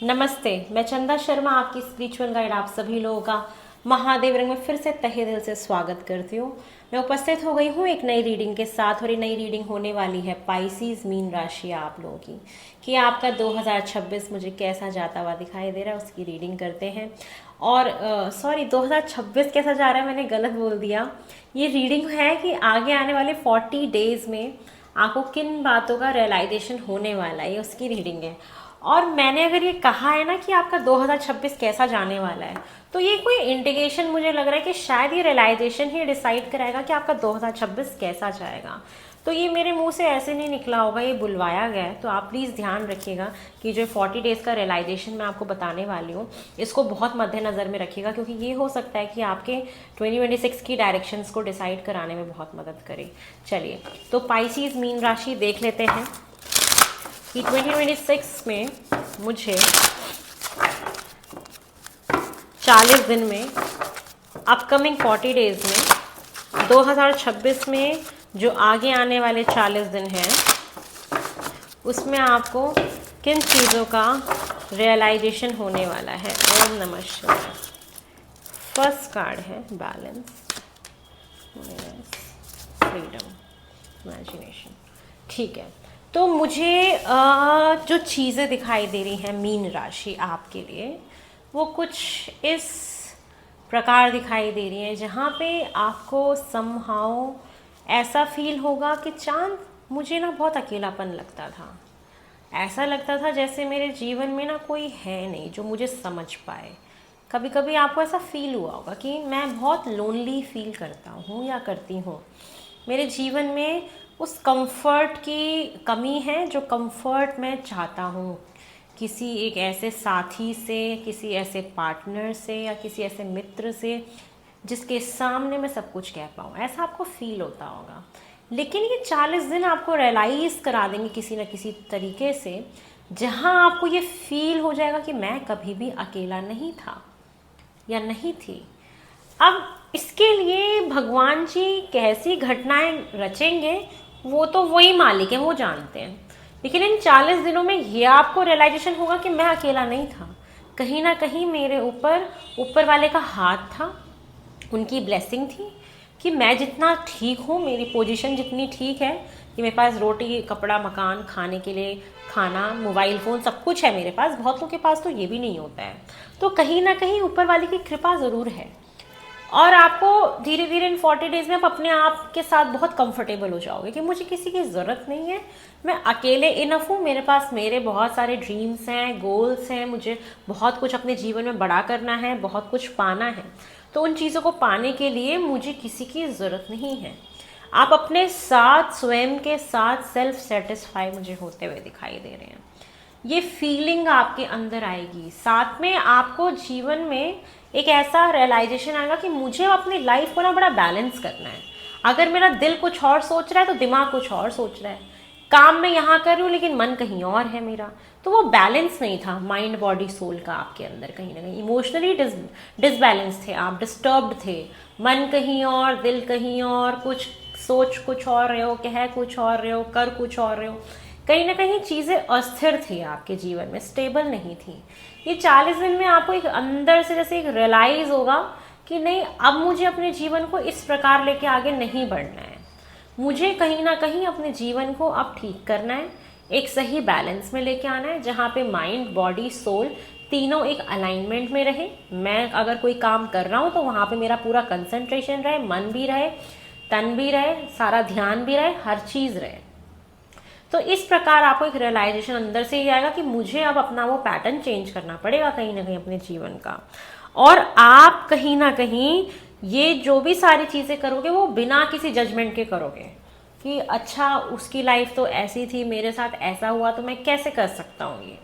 नमस्ते, मैं चंदा शर्मा आपकी स्पिरिचुअल गाइड आप सभी लोगों का महादेव रंग में फिर से तहे दिल से स्वागत करती हूँ। मैं उपस्थित हो गई हूँ एक नई रीडिंग के साथ और ये नई रीडिंग होने वाली है पाइसीज मीन राशि आप लोगों की कि आपका 2026 मुझे कैसा जाता हुआ दिखाई दे रहा है, उसकी रीडिंग करते हैं। और सॉरी 2026 कैसा जा रहा है, मैंने गलत बोल दिया। ये रीडिंग है कि आगे आने वाले 40 डेज में आपको किन बातों का रियलाइजेशन होने वाला है, ये उसकी रीडिंग है। और मैंने अगर ये कहा है ना कि आपका 2026 कैसा जाने वाला है, तो ये कोई इंडिकेशन मुझे लग रहा है कि शायद ये रियलाइजेशन ही डिसाइड कराएगा कि आपका 2026 कैसा जाएगा। तो ये मेरे मुंह से ऐसे नहीं निकला होगा, ये बुलवाया गया है। तो आप प्लीज़ ध्यान रखिएगा कि जो 40 डेज़ का रियलाइजेशन मैं आपको बताने वाली हूँ, इसको बहुत मद्देनज़र में रखिएगा, क्योंकि ये हो सकता है कि आपके 2026 की डायरेक्शंस को डिसाइड कराने में बहुत मदद करे। चलिए, तो पाइसीज मीन राशि देख लेते हैं कि 2026 में मुझे 40 दिन में, अपकमिंग 40 डेज में, 2026 में जो आगे आने वाले 40 दिन हैं उसमें आपको किन चीज़ों का रियलाइजेशन होने वाला है। ओम नमः शिवाय। फर्स्ट कार्ड है बैलेंस, फ्रीडम, इमेजिनेशन। ठीक है, तो मुझे जो चीज़ें दिखाई दे रही हैं मीन राशि आपके लिए, वो कुछ इस प्रकार दिखाई दे रही हैं जहाँ पे आपको समहाउ ऐसा फील होगा कि चांद, मुझे ना बहुत अकेलापन लगता था। ऐसा लगता था जैसे मेरे जीवन में ना कोई है नहीं जो मुझे समझ पाए। कभी कभी आपको ऐसा फील हुआ होगा कि मैं बहुत लोनली फील करता हूँ या करती हूँ। मेरे जीवन में उस कंफर्ट की कमी है जो कंफर्ट मैं चाहता हूँ, किसी एक ऐसे साथी से, किसी ऐसे पार्टनर से या किसी ऐसे मित्र से जिसके सामने मैं सब कुछ कह पाऊँ। ऐसा आपको फील होता होगा। लेकिन ये 40 दिन आपको रियलाइज़ करा देंगे किसी न किसी तरीके से, जहाँ आपको ये फील हो जाएगा कि मैं कभी भी अकेला नहीं था या नहीं थी। अब इसके लिए भगवान जी कैसी घटनाएं रचेंगे वो तो वही मालिक है, वो जानते हैं। लेकिन इन 40 दिनों में ये आपको रियलाइजेशन होगा कि मैं अकेला नहीं था। कहीं ना कहीं मेरे ऊपर वाले का हाथ था, उनकी ब्लेसिंग थी कि मैं जितना ठीक हूँ, मेरी पोजीशन जितनी ठीक है कि मेरे पास रोटी, कपड़ा, मकान, खाने के लिए खाना, मोबाइल फ़ोन, सब कुछ है मेरे पास। बहुत लोगों के पास तो ये भी नहीं होता है। तो कहीं ना कहीं ऊपर वाले की कृपा ज़रूर है। और आपको धीरे धीरे इन 40 डेज में आप अपने आप के साथ बहुत कंफर्टेबल हो जाओगे कि मुझे किसी की ज़रूरत नहीं है, मैं अकेले इनफ हूँ। मेरे पास मेरे बहुत सारे ड्रीम्स हैं, गोल्स हैं, मुझे बहुत कुछ अपने जीवन में बड़ा करना है, बहुत कुछ पाना है। तो उन चीज़ों को पाने के लिए मुझे किसी की ज़रूरत नहीं है। आप अपने साथ, स्वयं के साथ सेल्फ सेटिस्फाई मुझे होते हुए दिखाई दे रहे हैं। ये फीलिंग आपके अंदर आएगी। साथ में आपको जीवन में एक ऐसा रियलाइजेशन आएगा कि मुझे अपनी लाइफ को ना बड़ा बैलेंस करना है। अगर मेरा दिल कुछ और सोच रहा है तो दिमाग कुछ और सोच रहा है। काम मैं यहाँ कर रही हूँ लेकिन मन कहीं और है मेरा। तो वो बैलेंस नहीं था माइंड बॉडी सोल का आपके अंदर। कहीं ना कहीं इमोशनली डिसबैलेंस थे आप, डिस्टर्ब्ड थे। मन कहीं और, दिल कहीं और, कुछ सोच कुछ और रहे हो, कह कुछ और रहे हो, कर कुछ और रहे हो। कहीं ना कहीं चीज़ें अस्थिर थी आपके जीवन में, स्टेबल नहीं थी। ये 40 दिन में आपको एक अंदर से जैसे एक रियलाइज होगा कि नहीं, अब मुझे अपने जीवन को इस प्रकार लेके आगे नहीं बढ़ना है। मुझे कहीं ना कहीं अपने जीवन को अब ठीक करना है, एक सही बैलेंस में लेके आना है जहाँ पे माइंड, बॉडी, सोल तीनों एक अलाइनमेंट में रहे। मैं अगर कोई काम कर रहा हूँ तो वहाँ पे मेरा पूरा कंसंट्रेशन रहे, मन भी रहे, तन भी रहे, सारा ध्यान भी रहे, हर चीज़ रहे। तो इस प्रकार आपको एक रियलाइजेशन अंदर से ही आएगा कि मुझे अब अपना वो पैटर्न चेंज करना पड़ेगा कहीं ना कहीं अपने जीवन का। और आप कहीं ना कहीं ये जो भी सारी चीज़ें करोगे वो बिना किसी जजमेंट के करोगे कि अच्छा उसकी लाइफ तो ऐसी थी, मेरे साथ ऐसा हुआ, तो मैं कैसे कर सकता हूँ ये।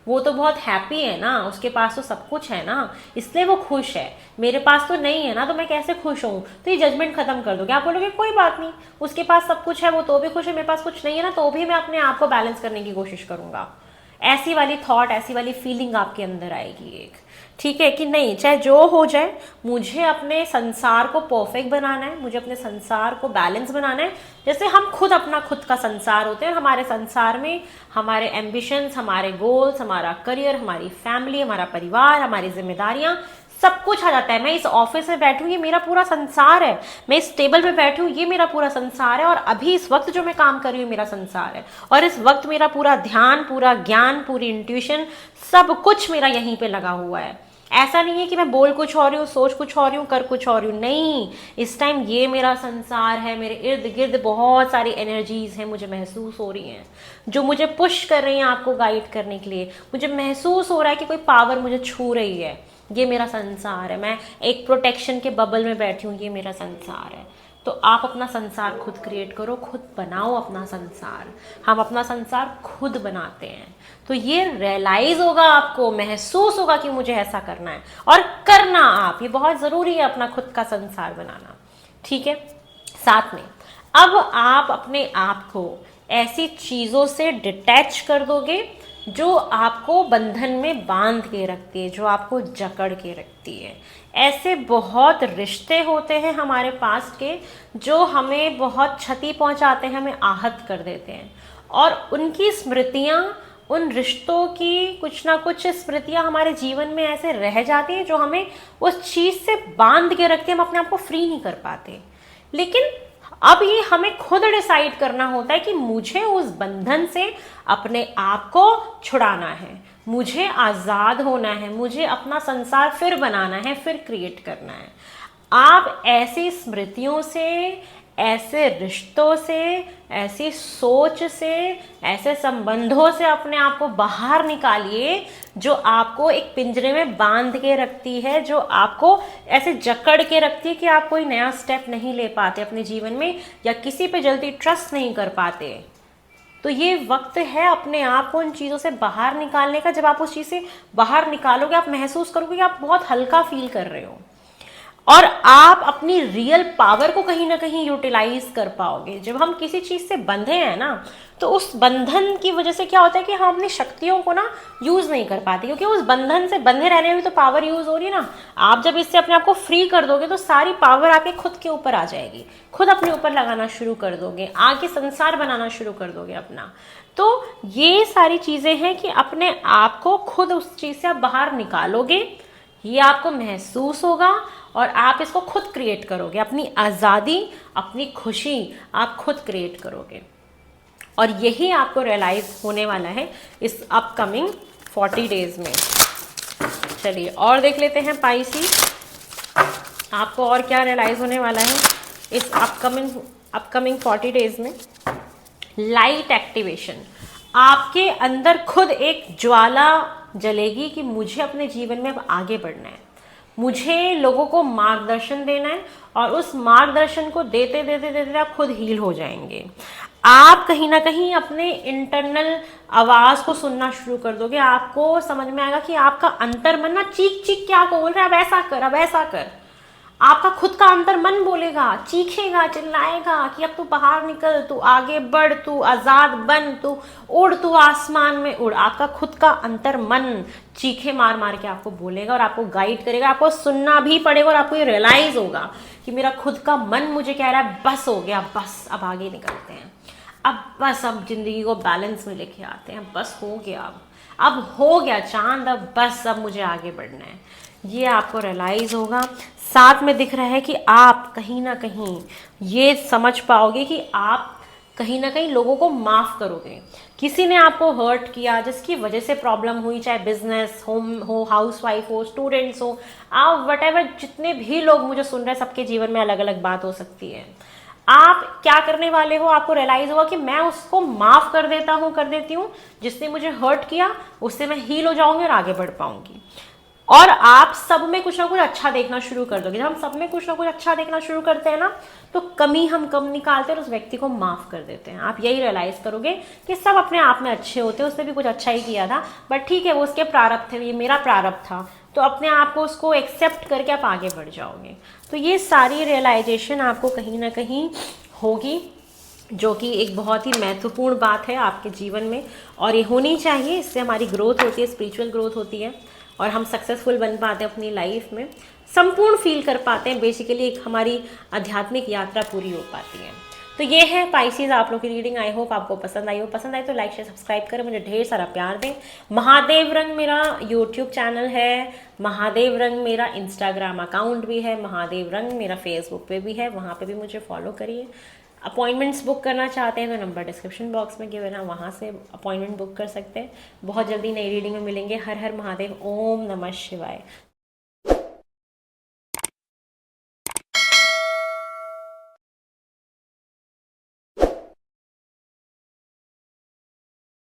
वो तो बहुत हैप्पी है ना, उसके पास तो सब कुछ है ना, इसलिए वो खुश है। मेरे पास तो नहीं है ना, तो मैं कैसे खुश हूँ। तो ये जजमेंट खत्म कर दोगे। आप बोलोगे कोई बात नहीं, उसके पास सब कुछ है, वो तो भी खुश है, मेरे पास कुछ नहीं है ना, तो भी मैं अपने आप को बैलेंस करने की कोशिश करूंगा। ऐसी वाली थॉट, ऐसी वाली फीलिंग आपके अंदर आएगी एक। ठीक है कि नहीं, चाहे जो हो जाए मुझे अपने संसार को परफेक्ट बनाना है, मुझे अपने संसार को बैलेंस बनाना है, जैसे हम खुद अपना खुद का संसार होते हैं। हमारे संसार में हमारे एम्बिशंस, हमारे गोल्स, हमारा करियर, हमारी फैमिली, हमारा परिवार, हमारी जिम्मेदारियां, सब कुछ आ जाता है। मैं इस ऑफिस में बैठूं, ये मेरा पूरा संसार है। मैं इस टेबल पे बैठूं, ये मेरा पूरा संसार है। और अभी इस वक्त जो मैं काम कर रही हूँ मेरा संसार है। और इस वक्त मेरा पूरा ध्यान, पूरा ज्ञान, पूरी इंट्यूशन, सब कुछ मेरा यहीं पे लगा हुआ है। ऐसा नहीं है कि मैं बोल कुछ और रही हूँ, सोच कुछ और रही हूँ, कर कुछ और रही हूँ। नहीं, इस टाइम ये मेरा संसार है। मेरे इर्द गिर्द बहुत सारी एनर्जीज हैं, मुझे महसूस हो रही हैं, जो मुझे पुश कर रही हैं आपको गाइड करने के लिए। मुझे महसूस हो रहा है कि कोई पावर मुझे छू रही है। ये मेरा संसार है। मैं एक प्रोटेक्शन के बबल में बैठी हूँ, ये मेरा संसार है। तो आप अपना संसार खुद क्रिएट करो, खुद बनाओ अपना संसार। हम अपना संसार खुद बनाते हैं। तो ये रियलाइज होगा, आपको महसूस होगा कि मुझे ऐसा करना है, और करना आप, ये बहुत ज़रूरी है अपना खुद का संसार बनाना। ठीक है। साथ में अब आप अपने आप को ऐसी चीज़ों से डिटैच कर दोगे जो आपको बंधन में बांध के रखती है, जो आपको जकड़ के रखती है। ऐसे बहुत रिश्ते होते हैं हमारे पास के जो हमें बहुत क्षति पहुंचाते हैं, हमें आहत कर देते हैं। और उनकी स्मृतियां, उन रिश्तों की कुछ ना कुछ स्मृतियां हमारे जीवन में ऐसे रह जाती हैं जो हमें उस चीज़ से बांध के रखती है। हम अपने आप को फ्री नहीं कर पाते। लेकिन अब ये हमें खुद डिसाइड करना होता है कि मुझे उस बंधन से अपने आप को छुड़ाना है, मुझे आज़ाद होना है, मुझे अपना संसार फिर बनाना है, फिर क्रिएट करना है। आप ऐसी स्मृतियों से, ऐसे रिश्तों से, ऐसी सोच से, ऐसे संबंधों से अपने आप को बाहर निकालिए जो आपको एक पिंजरे में बांध के रखती है, जो आपको ऐसे जकड़ के रखती है कि आप कोई नया स्टेप नहीं ले पाते अपने जीवन में, या किसी पे जल्दी ट्रस्ट नहीं कर पाते। तो ये वक्त है अपने आप को उन चीज़ों से बाहर निकालने का। जब आप उस चीज़ से बाहर निकालोगे, आप महसूस करोगे कि आप बहुत हल्का फील कर रहे हो, और आप अपनी रियल पावर को कहीं ना कहीं यूटिलाइज कर पाओगे। जब हम किसी चीज़ से बंधे हैं ना, तो उस बंधन की वजह से क्या होता है कि हम अपनी शक्तियों को ना यूज़ नहीं कर पाते, क्योंकि उस बंधन से बंधे रहने में भी तो पावर यूज़ हो रही है ना। आप जब इससे अपने आप को फ्री कर दोगे तो सारी पावर आपके खुद के ऊपर आ जाएगी, खुद अपने ऊपर लगाना शुरू कर दोगे, आगे संसार बनाना शुरू कर दोगे अपना। तो ये सारी चीज़ें हैं कि अपने आप को खुद उस चीज़ से आप बाहर निकालोगे, ये आपको महसूस होगा, और आप इसको खुद क्रिएट करोगे। अपनी आज़ादी, अपनी खुशी आप खुद क्रिएट करोगे। और यही आपको रियलाइज होने वाला है इस अपकमिंग 40 डेज में। चलिए और देख लेते हैं पाइसी, आपको और क्या रियलाइज होने वाला है इस अपकमिंग 40 डेज में। लाइट एक्टिवेशन, आपके अंदर खुद एक ज्वाला जलेगी कि मुझे अपने जीवन में अब आगे बढ़ना है, मुझे लोगों को मार्गदर्शन देना है, और उस मार्गदर्शन को देते देते देते आप खुद हील हो जाएंगे। आप कहीं ना कहीं अपने इंटरनल आवाज़ को सुनना शुरू कर दोगे। आपको समझ में आएगा कि आपका अंतर्मन ना चीख चीख क्या बोल रहा है, अब ऐसा कर, अब ऐसा कर। आपका खुद का अंतर मन बोलेगा, चीखेगा, चिल्लाएगा कि अब तू बाहर निकल, तू आगे बढ़, तू आज़ाद बन, तू उड़, तू आसमान में उड़। आपका खुद का अंतर मन चीखे मार मार के आपको बोलेगा और आपको गाइड करेगा। आपको सुनना भी पड़ेगा, और आपको ये रियलाइज होगा कि मेरा खुद का मन मुझे कह रहा है बस हो गया, बस अब आगे निकलते हैं, अब बस अब जिंदगी को बैलेंस में लेके आते हैं, बस हो गया, अब हो गया चांद, अब बस अब मुझे आगे बढ़ना है। ये आपको रियलाइज होगा। साथ में दिख रहा है कि आप कहीं ना कहीं ये समझ पाओगे कि आप कहीं ना कहीं लोगों को माफ़ करोगे। किसी ने आपको हर्ट किया, जिसकी वजह से प्रॉब्लम हुई, चाहे बिजनेस, होम हो, हाउसवाइफ हो, स्टूडेंट्स हो, आप वटेवर, जितने भी लोग मुझे सुन रहे हैं, सबके जीवन में अलग अलग बात हो सकती है। आप क्या करने वाले हो, आपको रियलाइज होगा कि मैं उसको माफ़ कर देता हूँ, कर देती हूँ, जिसने मुझे हर्ट किया, उससे मैं हील हो जाऊंगी और आगे बढ़ पाऊंगी। और आप सब में कुछ ना कुछ अच्छा देखना शुरू कर दोगे। जब हम सब में कुछ ना कुछ अच्छा देखना शुरू करते हैं ना, तो कमी हम कम निकालते हैं और उस व्यक्ति को माफ़ कर देते हैं। आप यही रियलाइज़ करोगे कि सब अपने आप में अच्छे होते हैं, उसने भी कुछ अच्छा ही किया था, बट ठीक है, वो उसके प्रारब्ध थे, ये मेरा प्रारब्ध था। तो अपने आप को उसको एक्सेप्ट करके आप आगे बढ़ जाओगे। तो ये सारी रियलाइजेशन आपको कहीं ना कहीं होगी, जो कि एक बहुत ही महत्वपूर्ण बात है आपके जीवन में, और ये होनी चाहिए। इससे हमारी ग्रोथ होती है, स्पिरिचुअल ग्रोथ होती है। और हम सक्सेसफुल बन पाते हैं अपनी लाइफ में, संपूर्ण फील कर पाते हैं। बेसिकली एक हमारी आध्यात्मिक यात्रा पूरी हो पाती है। तो ये है पाइसेस आप लोग की रीडिंग। आई होप आपको पसंद आई हो। पसंद आए तो लाइक शेयर सब्सक्राइब करें, मुझे ढेर सारा प्यार दें। महादेव रंग मेरा यूट्यूब चैनल है, महादेव रंग मेरा इंस्टाग्राम अकाउंट भी है, महादेव रंग मेरा फेसबुक पे भी है, वहाँ पे भी मुझे फॉलो करिए। अपॉइंटमेंट्स बुक करना चाहते हैं तो नंबर डिस्क्रिप्शन बॉक्स में गिवन है, वहाँ से अपॉइंटमेंट बुक कर सकते हैं। बहुत जल्दी नई रीडिंग में मिलेंगे। हर हर महादेव, ओम नमः शिवाय।